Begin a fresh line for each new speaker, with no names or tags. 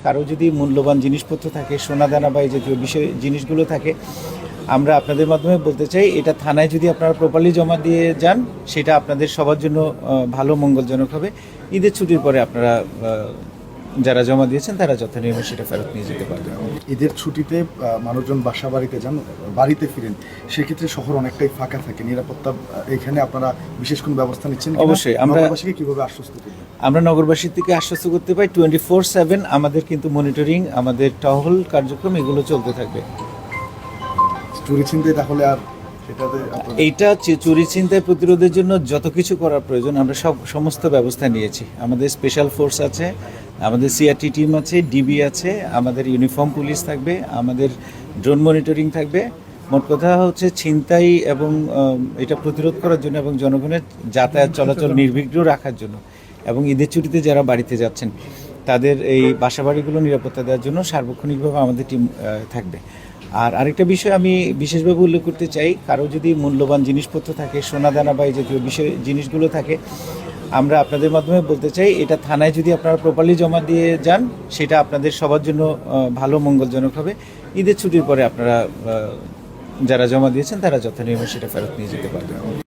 কারো যদি মূল্যবান জিনিসপত্র থাকে, সোনাদানা বা এই জাতীয় বিষয় জিনিসগুলো থাকে, আমরা আপনাদের মাধ্যমে বলতে চাই এটা থানায় যদি আপনারা প্রপারলি জমা দিয়ে যান, সেটা আপনাদের সবার জন্য ভালো মঙ্গলজনক হবে। ঈদের ছুটির পরে আপনারা যারা জমা দিয়েছেন তারা যথানিয়মে সেটা ফেরত নিয়ে যেতে পারবেন।
ঈদের ছুটিতে মানুষজন বাসা বাড়িতে যান, বাড়িতে ফিরেন, সেক্ষেত্রে শহর অনেকটাই ফাঁকা থাকে, নিরাপত্তা এখানে আপনারা বিশেষ কোনো ব্যবস্থা নিচ্ছেন?
অবশ্যই আমরা
নগরবাসীকে কিভাবে আশ্বস্ত করবেন?
আমরা নগরবাসীর থেকে আশ্বস্ত করতে পাই 24/7 আমাদের কিন্তু মনিটরিং, আমাদের টহল কার্যক্রম এগুলো চলতে থাকবে।
চুরি ছিনতাই তাহলে আর সেটাতে
এইটা চুরি ছিনতাই প্রতিরোধের জন্য যত কিছু করার প্রয়োজন আমরা সমস্ত ব্যবস্থা নিয়েছি। আমাদের স্পেশাল ফোর্স আছে, আমাদের সিআরটি টিম আছে, ডিবি আছে, আমাদের ইউনিফর্ম পুলিশ থাকবে, আমাদের ড্রোন মনিটরিং থাকবে। মোট কথা হচ্ছে ছিনতাই এবং এটা প্রতিরোধ করার জন্য এবং জনগণের যাতায়াত চলাচল নির্বিঘ্ন রাখার জন্য এবং ঈদের ছুটিতে যারা বাড়িতে যাচ্ছেন তাদের এই বাসাবাড়িগুলো নিরাপত্তা দেওয়ার জন্য সার্বক্ষণিকভাবে আমাদের টিম থাকবে। আর আরেকটা বিষয় আমি বিশেষভাবে উল্লেখ করতে চাই, কারো যদি মূল্যবান জিনিসপত্র থাকে, সোনাদানা বা এই জাতীয় বিষয় জিনিসগুলো থাকে, আমরা আপনাদের মাধ্যমে বলতে চাই এটা থানায় যদি আপনারা প্রপারলি জমা দিয়ে যান, সেটা আপনাদের সবার জন্য ভালো মঙ্গলজনক হবে। ঈদের ছুটির পরে আপনারা যারা জমা দিয়েছেন তারা যথানিয়মে সেটা ফেরত নিয়ে যেতে পারবেন।